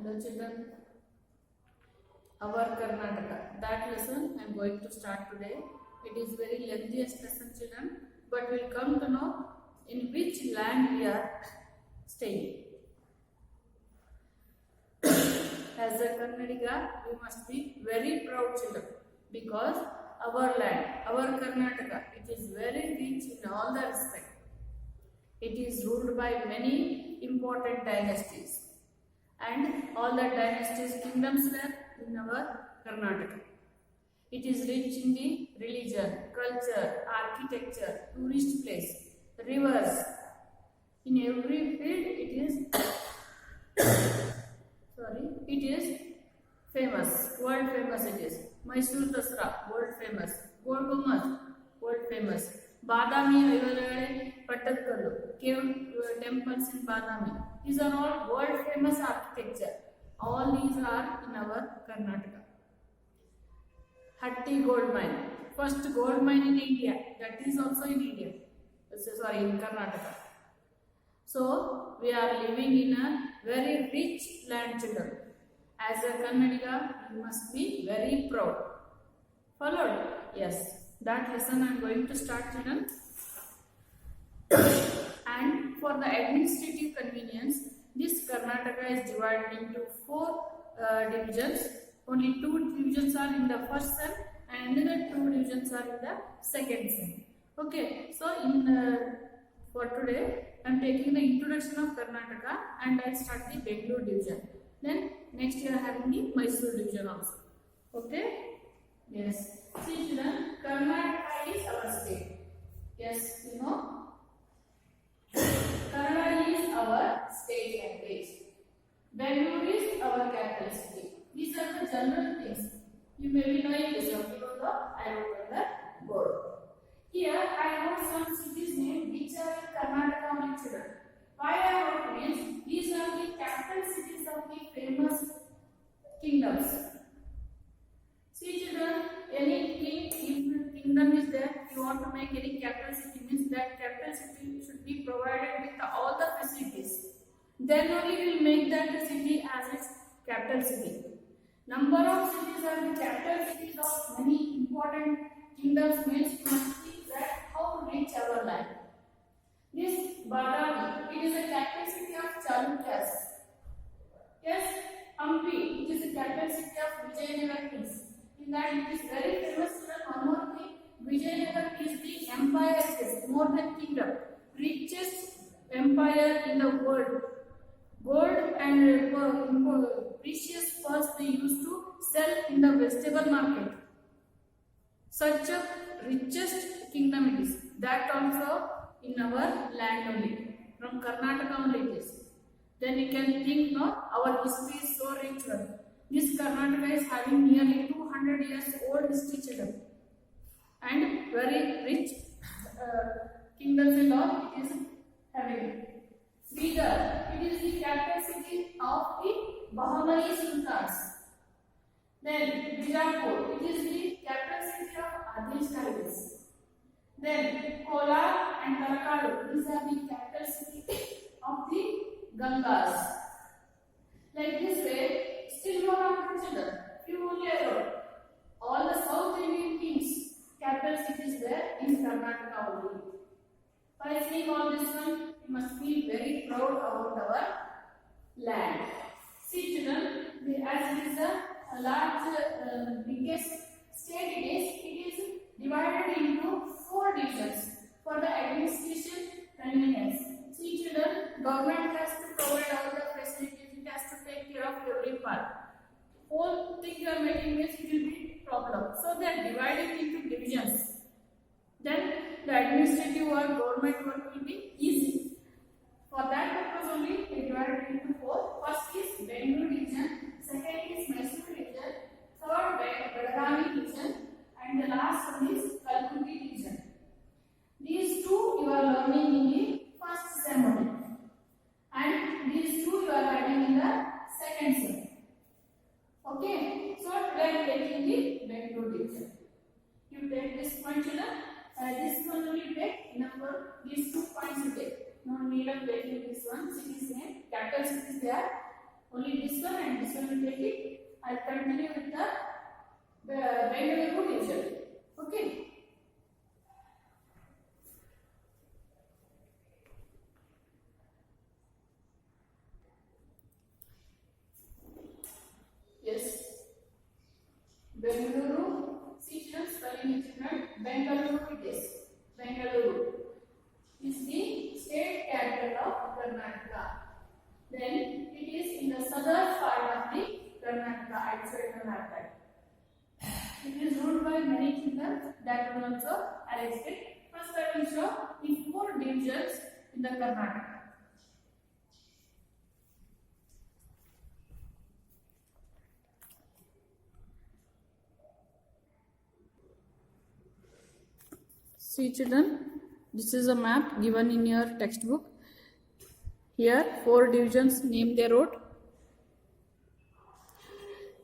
Hello children, our Karnataka. That lesson I am going to start today. It is very lengthiest lesson children, but we will come to know in which land we are staying. As a Karnataka, we must be very proud children because our land, our Karnataka, it is very rich in all the respect. It is ruled by many important dynasties. And all the dynasties, kingdoms were in our Karnataka. It is rich in the religion, culture, architecture, tourist place, rivers. In every field, it is famous, world famous. It is Mysore Dasra, world famous, Gol Gumbaz, world famous. Badami, Pattakkallu, cave temples in Badami. These are all world famous architecture. All these are in our Karnataka. Hatti gold mine, first gold mine in India. That is also in India. In Karnataka. So we are living in a very rich land, children. As a Karnataka, we must be very proud. Followed? Yes. That lesson I am going to start, children. And for the administrative convenience, this Karnataka is divided into 4 divisions. Only 2 divisions are in the first sem and the 2 divisions are in the second sem. Okay, so for today I am taking the introduction of Karnataka and I will start the Bangalore division. Then next year I am having the Mysore division also. Okay? Yes. See children, Karnataka is our state. Yes, you know. Kannada is our state language. Bangalore is our capital city. These are the general things. You may be knowing this one because I wrote on the board. Here I wrote some cities named which are in Karnataka only, children. Why I wrote means these are the capital cities of the famous kingdoms. See children, any kingdom is there, you want to make any capital city means that capital city should be provided with all the facilities. Then only we will make that city as its capital city. Number of cities are the capital cities of many important kingdoms means you must see that how rich our land. This Badami, it is the capital city of Chalukyas. Yes, Hampi, it is the capital city of Vijayanagara kings. In that it is very famous. One more thing, Vijayanagara is the empire, more than kingdom, richest empire in the world. Gold and precious pearls they used to sell in the vegetable market. Such a richest kingdom it is. That also in our land only. From Karnataka only it is. Then you can think, no, our history is so rich one. This Karnataka is having nearly 200 years old history, children. And very rich kingdoms and all it is having. Bidar, it is the capital city of the Bahmani Sultans. Then Bijapur, it is the capital city of Adil Shahis. Then Kolar and Talakadu, these are the capital city of the Gangas. Like this way, still more of children. You only wrote all the South Indian kings, capital cities there in Karnataka only. By seeing all this one, we must feel very proud about our land. See children, as it is a large, biggest state it is divided into 4 divisions for the administration convenience. See children, government has to provide all the facilities, it has to take care of every part. Whole thing you are making means it will be problem. So they are divided into divisions. Then the administrative or government work will be easy. For that purpose only they divided into 4. First is Bangalore division, second is Mysore division, third Belagavi division, and the last one is Kalburgi division. These 2 you are learning in the first sem only, and these 2 you are having in the second sem. Okay, so we are taking the Bangalore division. You take this point, children. This one will take enough for these 2 points you take. No need of taking this one. Cities name, capital cities there. Only this one and this one will take it. I'll continue with the Bengaluru division. Okay. Yes. Bengaluru. See children, spelling it children. Bengaluru it is. Bengaluru is the state capital of Karnataka. Then it is in the southern part of the Karnataka, outside Karnataka. It is ruled by many kingdoms. That one also I'll explain. First I will show the 4 divisions in the Karnataka. See children, this is a map given in your textbook. Here 4 divisions name they wrote.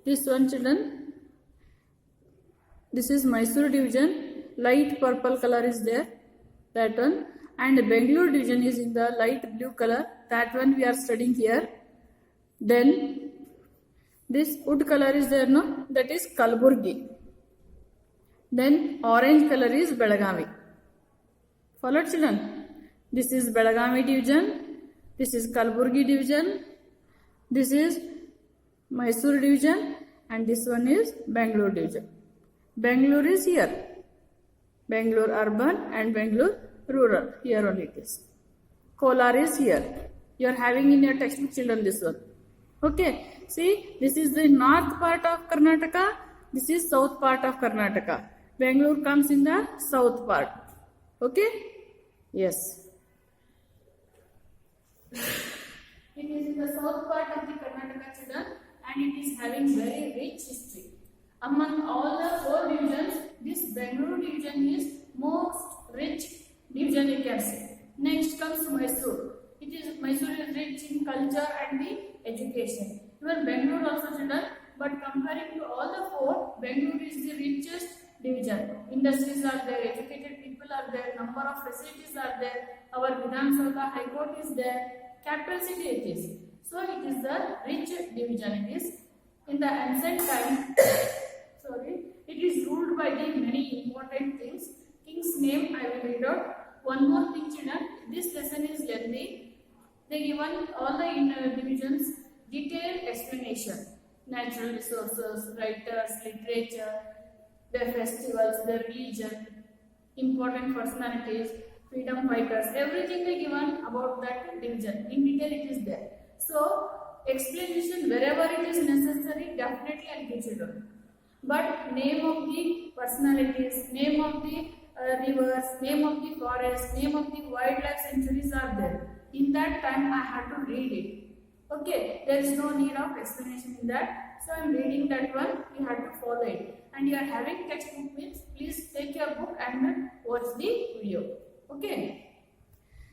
This one children, this is Mysore division, light purple color is there, that one, and Bengaluru division is in the light blue color, that one we are studying here. Then this wood color is there, no, that is Kalaburgi. Then orange color is Belagavi. Follow children. This is Belagavi division, this is Kalaburgi division, this is Mysore division, and this one is Bengaluru division. Bengaluru is here. Bengaluru urban and Bengaluru rural. Here only it is. Kolar is here. You are having in your textbook children this one. Okay. See, this is the north part of Karnataka. This is south part of Karnataka. Bengaluru comes in the south part. Okay? Yes. It is in the south part of the Karnataka children and it is having very rich history. Among all the 4 divisions, this Bengaluru division is most rich division you can say. Next comes Mysore. Mysore is rich in culture and the education. Even Bengaluru also children, but comparing to all the 4, Bengaluru is the richest division. Industries are there, educated people are there, number of facilities are there, our Vidhan Sabha High Court is there, capital city it is. So it is the rich division it is. In the ancient time, it is ruled by the many important kings. King's name I will read out. One more thing children, this lesson is lengthy. They given all the divisions detailed explanation. Natural resources, writers, literature, their festivals, their religion, important personalities, freedom fighters, everything they given about that division. In detail it is there. So, explanation wherever it is necessary, definitely I will give children. But name of the personalities, name of the rivers, name of the forest, name of the wildlife sanctuaries are there. In that time I had to read it. Okay, there is no need of explanation in that. So I am reading that one, you have to follow it. And you are having textbook means, please take your book and watch the video. Okay.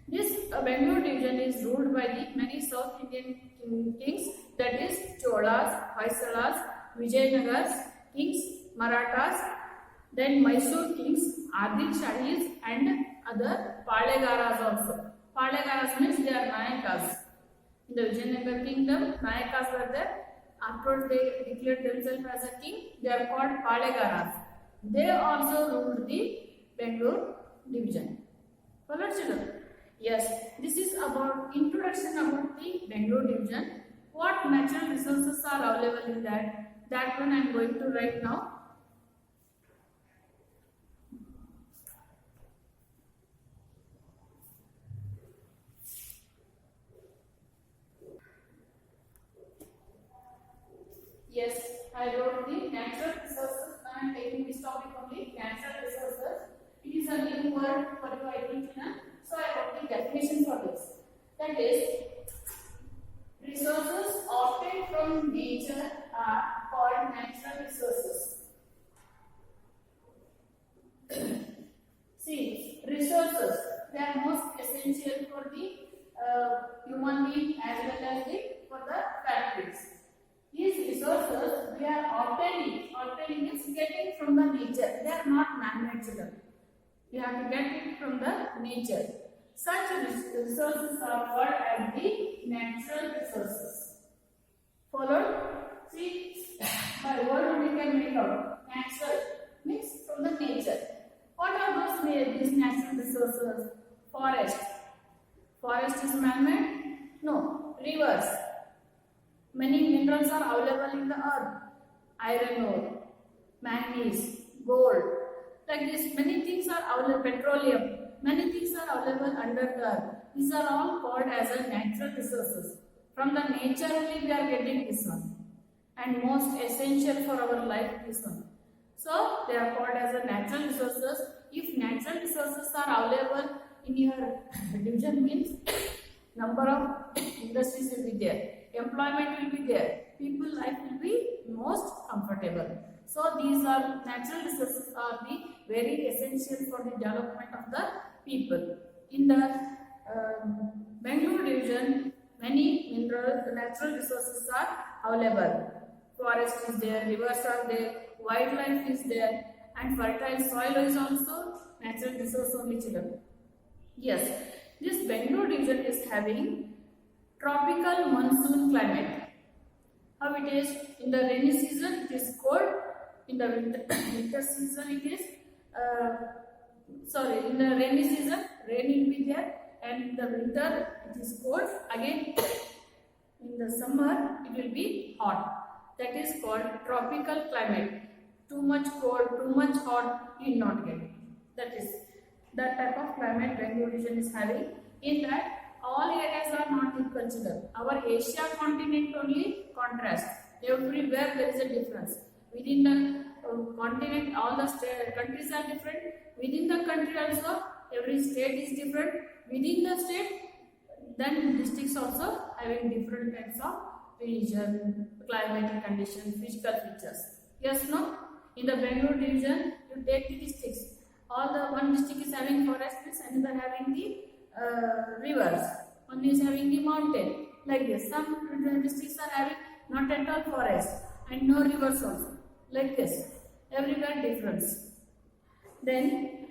This Bengaluru division is ruled by the many South Indian kings, that is Cholas, Hoysalas, Vijayanagars, kings, Marathas, then Mysore kings, Adil Shahis and other Palegaras also. Palegaras means they are Nayakas. In the Vijayanagar kingdom, Nayakas were there. After they declared themselves as a king, they are called Palegaras. They also ruled the Bengaluru division. Follow children? Yes, this is about introduction about the Bengaluru division. What natural resources are available in that? That one I am going to write now. Yes, I wrote the natural resources. Now I am taking this topic only, natural resources. It is a new word for you, I think. So I wrote the definition for this. That is, resources obtained from nature are called natural resources. See, resources, they are most essential for the human being as well as for the factories. These resources, we are obtaining means getting from the nature. They are not man-made. You have to get it from the nature. Such resources are called as the natural resources. Followed, see, by word we can make out natural means from the nature. What are these natural resources? Forest. Forest is man-made? No. Rivers. Many minerals are available in the earth. Iron ore, manganese, gold. Like this, many things are available. Petroleum. Many things are available under the earth. These are all called as a natural resources. From the nature only we are getting this one. And most essential for our life this one. So they are called as a natural resources. If natural resources are available in your division means number of industries will be there, employment will be there, people life will be most comfortable. So these are natural resources are the very essential for the development of the people. In the Bangalore division, many mineral natural resources are available. Forest is there, rivers are there, wildlife is there, and fertile soil is also natural resource only, children. Yes, this Bangalore division is having tropical monsoon climate. How it is? In the rainy season it is cold, in the winter season it is in the rainy season rain will be there, and in the winter it is cold. Again in the summer it will be hot. That is called tropical climate. Too much cold, too much hot, you will not get it. That is that type of climate Bangalore region is having. In that, all areas are not equal, children. Our Asia continent only contrast. Everywhere there is a difference. Within the continent, all the countries are different. Within the country also, every state is different. Within the state, then districts also having different types of religion, climatic conditions, physical features. Yes, no? In the Bangalore division, you take the districts. All the one district is having forests, another having the rivers, one is having the mountain. Like this, some districts are having not at all forest and no rivers also. Like this, everywhere difference. Then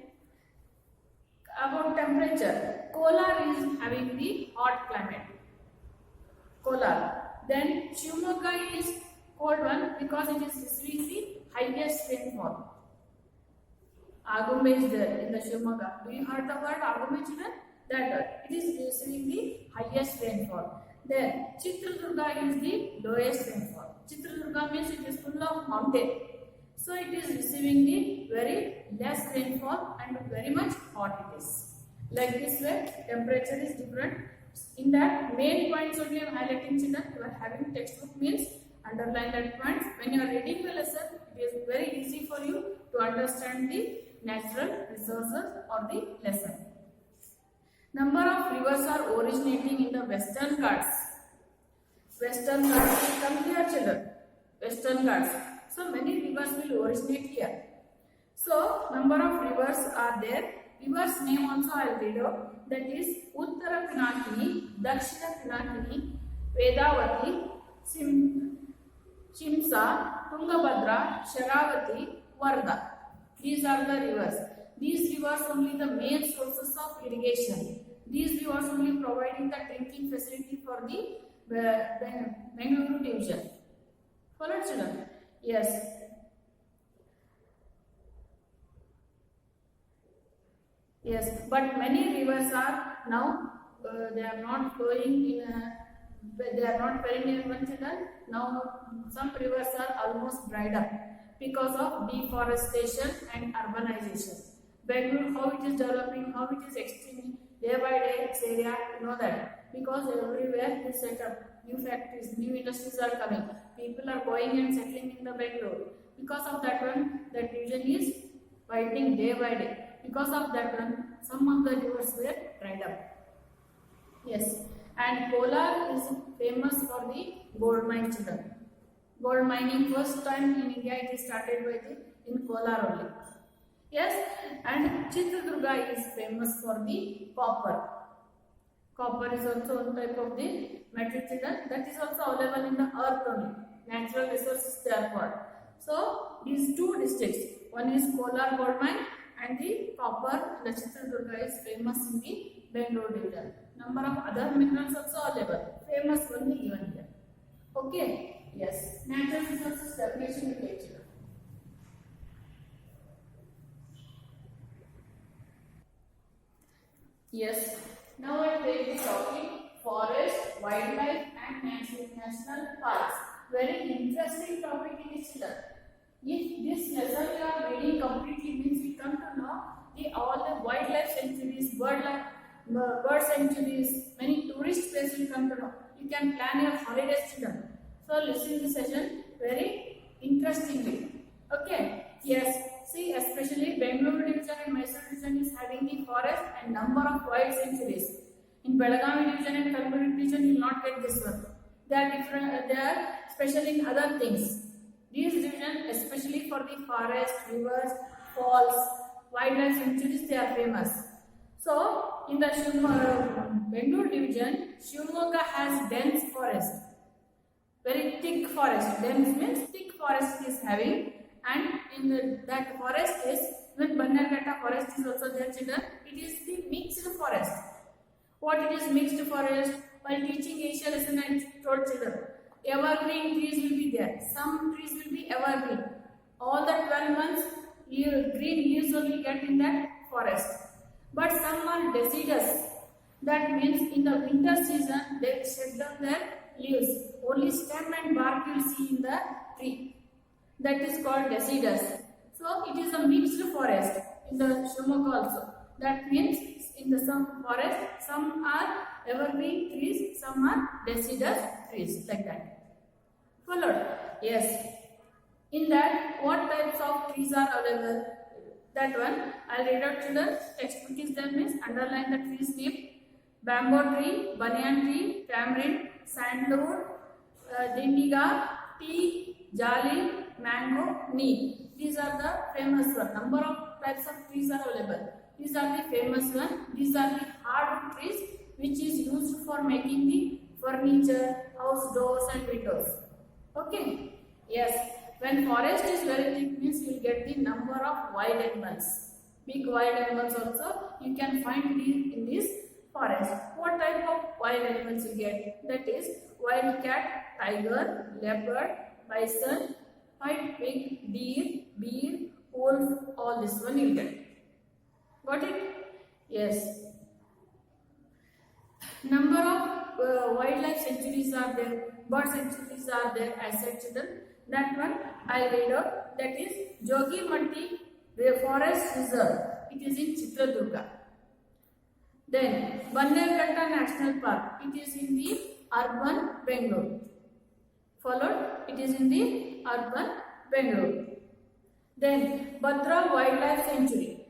about temperature, Kolar is having the hot climate. Kolar. Then Shivamogga is cold one because it is receiving the highest rainfall. Agumbe is there in the Shivamogga. Do you heard the word Agumbe, children? That word. It is receiving the highest rainfall. Then Chitradurga is the lowest rainfall. Chitradurga means it is full of mountain. So it is receiving the very less rainfall and very much hot it is. Like this way, temperature is different. In that main points only I am highlighting, children. You are having textbook means underline that points. When you are reading the lesson, it is very easy for you to understand the natural resources or the lesson. Number of rivers are originating in the Western Ghats. Western Ghats, come here, children. Western Ghats. So many rivers will originate here. So number of rivers are there. Rivers name also I will read out. That is Uttara Pinakini, Dakshina Pinakini, Vedavati, Shimsa, Tungabhadra, Sharavati, Varda. These are the rivers. These rivers only the main sources of irrigation. These rivers only providing the drinking facility for the Bangalore division. Follow, children? Yes. Yes, but many rivers are now they are not flowing in they are not perennial, children. Now some rivers are almost dried up because of deforestation and urbanization. Bangalore, how it is developing, how it is extending day by day its area, you know that. Because everywhere you set up new factories, new industries are coming. People are going and settling in the Bangalore. Because of that one, that region is widening day by day. Because of that one, some of the rivers were dried up. Yes, and Kolar is famous for the gold mine, children. Gold mining first time in India it is started by in Kolar only. Yes, and Chitradurga is famous for the copper. Copper is also one type of the metal, children, that is also available in the earth only. Natural resources they are called. So these two districts, one is Kolar gold mine and the copper, the Chitradurga is famous in the Bangalore division. Number of other minerals also available. Famous only given here. Okay. Yes. Natural resources definition will take you. Yes. Now I take the topic forest, wildlife, and national parks. Very interesting topic in it, children. If this lesson you are reading completely means we come to know all the wildlife sanctuaries, bird sanctuaries, many tourist places you come to know. You can plan your holidays, children. So listen to the session very interestingly. Okay. Yes. See, especially Bengaluru division and Mysore division is having the forest and number of wild sanctuaries. In Belagavi division and Kalburgi division, you will not get this one. They are different. They are special in other things. These divisions, especially for the forest, rivers, falls, wildlife sanctuaries, they are famous. So, in the Bengaluru division, Shivamogga has dense forest, very thick forest. Dense means thick forest is having, and in that forest is even Bannerghatta forest is also there, children. It is the mixed forest. What it is mixed forest? While teaching Asia lesson, I told children, evergreen trees will be there. Some trees will be evergreen. All the 12 months, green leaves will get in that forest. But some are deciduous. That means in the winter season, they shed down their leaves. Only stem and bark you will see in the tree. That is called deciduous. So it is a mixed forest in the Shivamogga also. That means in the some forest, some are evergreen trees, some are deciduous trees, like that. Followed? Yes. In that, what types of trees are available? That one, I'll read out children. Textbook is there, means underline the trees name. Bamboo tree, banyan tree, tamarind, sandalwood, dindiga, tea, jali, mango, neem. These are the famous one. Number of types of trees are available. These are the famous one. These are the hardwood trees which is used for making the furniture, house doors and windows. Okay. Yes. When forest is very thick means you will get the number of wild animals. Big wild animals also you can find in this forest. What type of wild animals you get? That is wild cat, tiger, leopard, bison, white pig, deer, wolf, all this one you get. Got it? Yes. Number of wildlife sanctuaries are there, bird sanctuaries are there, I said children. That one I read out. That is Jogimatti Forest Reserve. It is in Chitradurga. Then Bannerghatta National Park. It is in the urban Bengaluru. Followed, it is in the urban Bengaluru. Then Bhadra Wildlife Sanctuary,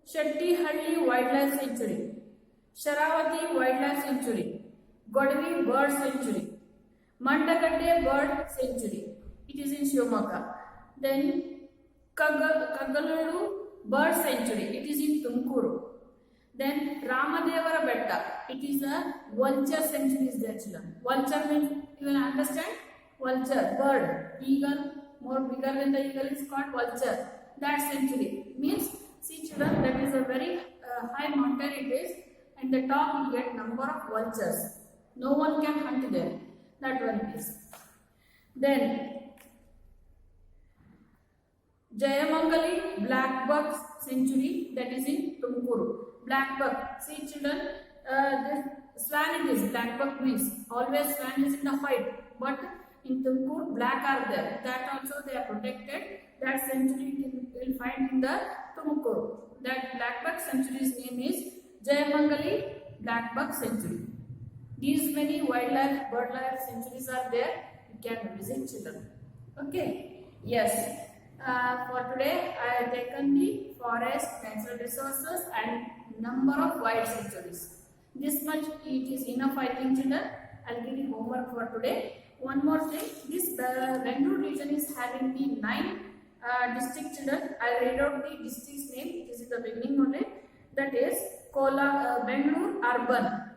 Shettihalli Wildlife Sanctuary, Sharavati Wildlife Sanctuary, Godvi Bird Sanctuary, Mandagatte Bird Sanctuary. It is in Shivamogga. Then Kagaluru Bird Sanctuary. It is in Tumkuru. Then Ramadevara Betta. It is a vulture sanctuary is there, children. Vulture means, you will understand? Vulture, bird, eagle, more bigger than the eagle is called vulture. That sanctuary means, see children, that is a very high mountain it is, and the top you get number of vultures. No one can hunt there. That one is. Then Jayamangali Blackbuck Sanctuary, that is in Tumkuru. Blackbuck. See children, this swan it is. Blackbuck means always swan is in the white, but in Tumkur black are there. That also they are protected. That sanctuary you will find in the Tumkur. That Blackbuck sanctuary's name is Jayamangali Blackbuck Sanctuary. These many wildlife, birdlife sanctuaries are there. You can visit children. Okay. Yes. For today, I have taken the forest, natural resources and number of wild sanctuaries. This much it is enough, I think, children. I'll give you homework for today. One more thing, this Bengaluru region is having the 9 district children. I'll read out the district's name. This is the beginning only. That is Bengaluru Urban,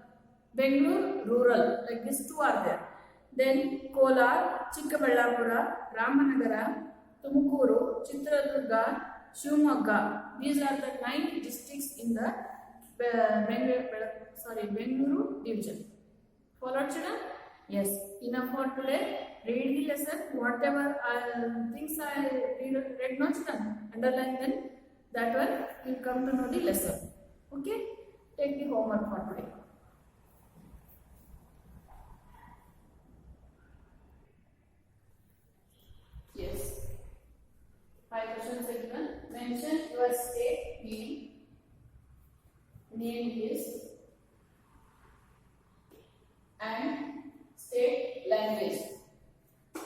Bengaluru Rural, like these two are there. Then Kolar, Chikkaballapura, Ramanagara, Tumkuru, Chitradurga, Shivamogga. These are the 9 districts in the Bengaluru division. Follow children? Yes, enough for today. Read the lesson. Whatever things I read not done, underline them. That one you come to know the lesson. Okay? Take the homework for today. Yes. 5 questions are given. Mention your state name. Name is and state language.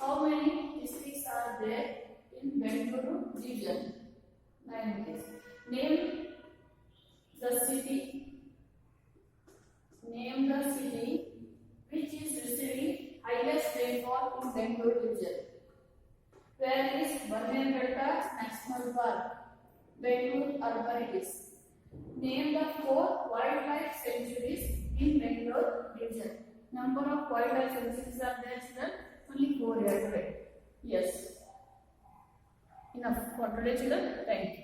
How many districts are there in Bengaluru region? 9 it is. Name the city. Name the city which is receiving highest rainfall in Bengaluru region. Where is Bannerghatta National Park? Bengaluru urban it is. Name the 4 wildlife sanctuaries in Bengaluru region. Number of wildlife sanctuaries are there, children? Only 4 here today. Yes. Enough for today, children. Thank you.